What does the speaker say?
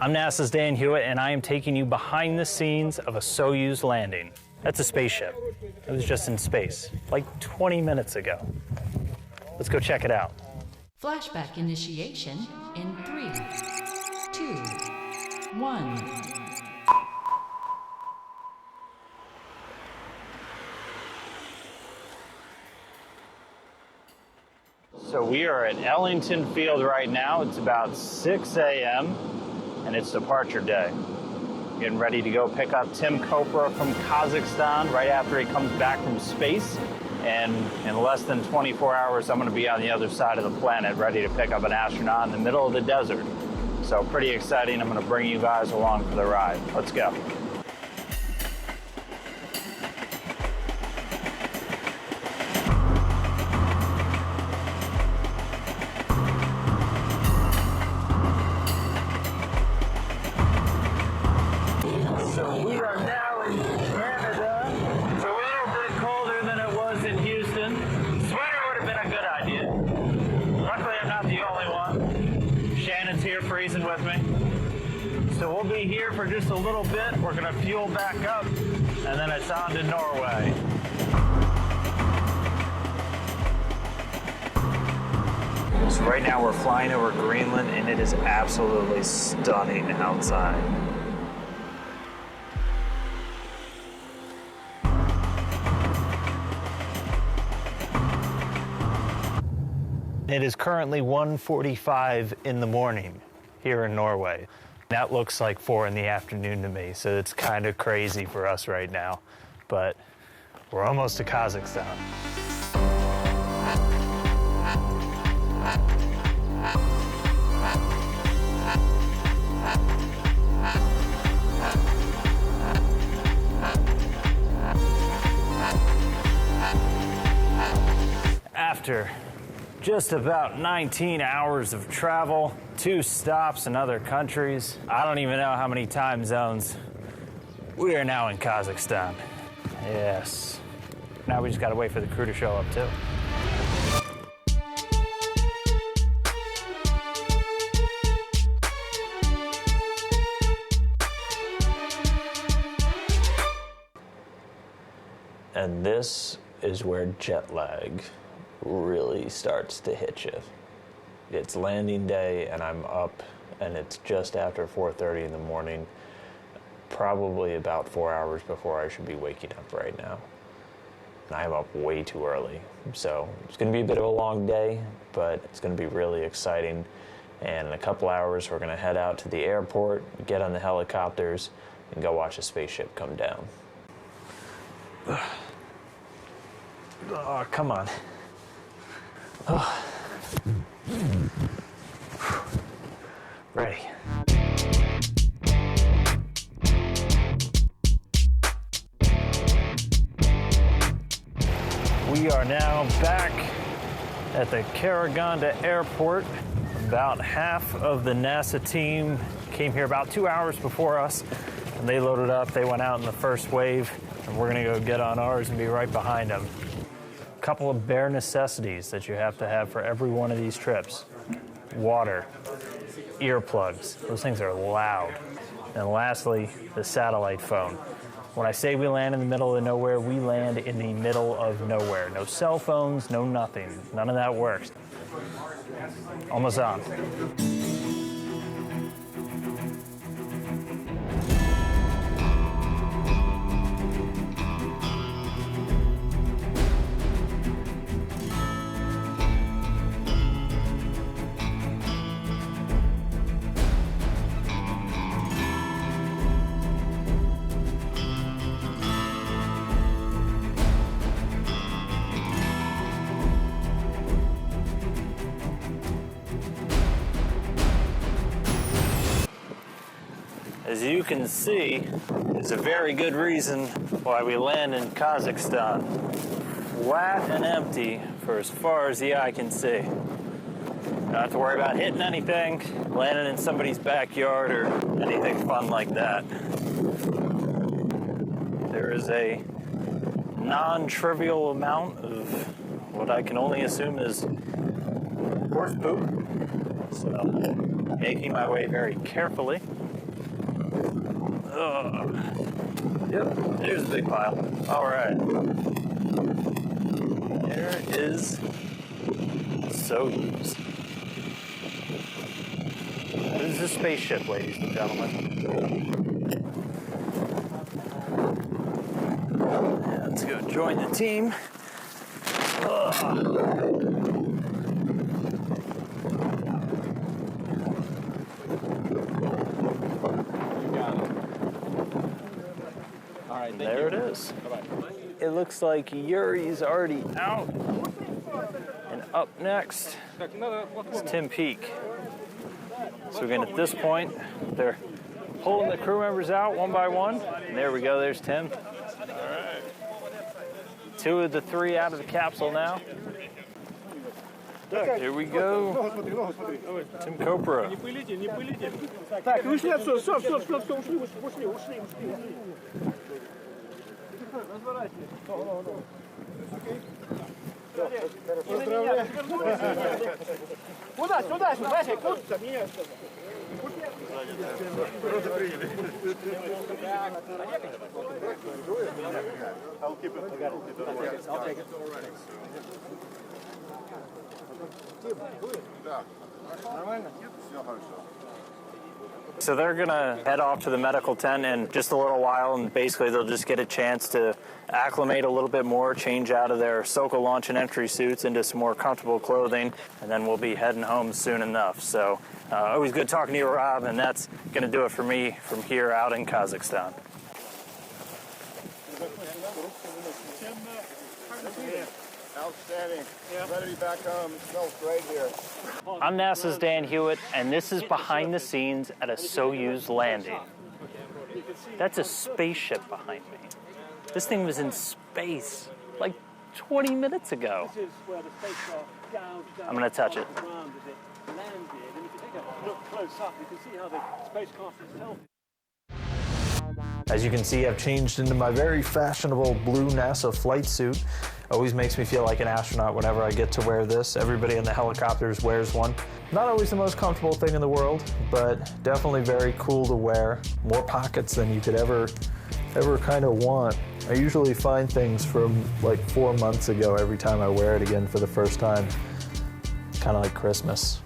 I'm NASA's Dan Hewitt, and I am taking you behind the scenes of a Soyuz landing. That's a spaceship. It was just in space, like 20 minutes ago. Let's go check it out. Flashback initiation in 3, 2, 1. So we are at Ellington Field right now. It's about 6 a.m. and it's departure day. Getting ready to go pick up Tim Kopra from Kazakhstan right after he comes back from space. And in less than 24 hours, I'm going to be on the other side of the planet ready to pick up an astronaut in the middle of the desert. So pretty exciting. I'm going to bring you guys along for the ride. Let's go. So we are now in Canada. It's a little bit colder than it was in Houston. Sweater would have been a good idea. Luckily, I'm not the only one. Shannon's here freezing with me. So we'll be here for just a little bit. We're going to fuel back up, and then it's on to Norway. So right now we're flying over Greenland, and it is absolutely stunning outside. It is currently 1:45 in the morning here in Norway. That looks like 4 in the afternoon to me, so it's kind of crazy for us right now. But we're almost to Kazakhstan. After just about 19 hours of travel, 2 stops in other countries, I don't even know how many time zones, we are now in Kazakhstan. Yes. Now we just gotta wait for the crew to show up too. And this is where jet lag really starts to hit you. It's landing day and I'm up and it's just after 4:30 in the morning, probably about 4 hours before I should be waking up right now. And I'm up way too early. So it's gonna be a bit of a long day, but it's gonna be really exciting. And in a couple hours, we're gonna head out to the airport, get on the helicopters, and go watch a spaceship come down. Oh, come on. Oh. Ready. We are now back at the Karaganda airport. About half of the NASA team came here about 2 hours before us, and they loaded up. They went out in the first wave, and we're gonna go get on ours and be right behind them. A couple of bare necessities that you have to have for every one of these trips. Water, earplugs, those things are loud. And lastly, the satellite phone. When I say we land in the middle of nowhere, we land in the middle of nowhere. No cell phones, no nothing. None of that works. Almost on. As you can see, there's a very good reason why we land in Kazakhstan. Flat and empty for as far as the eye can see. Don't have to worry about hitting anything, landing in somebody's backyard, or anything fun like that. There is a non-trivial amount of what I can only assume is horse poop. So Making my way very carefully. Yep, there's the big pile. All right. There is Soyuz. This is a spaceship, ladies and gentlemen. Let's go join the team. There it is. It looks like Yuri's already out. And up next is Tim Peake. So again, at this point, they're pulling the crew members out one by one. And there we go, there's Tim. Two of the three out of the capsule now. Here we go. Tim Copra. So they're gonna head off to the medical tent in just a little while, and basically they'll just get a chance to acclimate a little bit more, change out of their Sokol launch and entry suits into some more comfortable clothing, and then we'll be heading home soon enough. So always good talking to you, Rob, and that's gonna do it for me from here out in Kazakhstan. Outstanding. Ready to be back home. It smells great here. I'm NASA's Dan Hewitt, and this is behind the scenes at a Soyuz landing. That's a spaceship behind me. This thing was in space like 20 minutes ago. I'm going to touch it. As you can see, I've changed into my very fashionable blue NASA flight suit. Always makes me feel like an astronaut whenever I get to wear this. Everybody in the helicopters wears one. Not always the most comfortable thing in the world, but definitely very cool to wear. More pockets than you could ever kind of want. I usually find things from like 4 months ago every time I wear it again for the first time. Kind of like Christmas.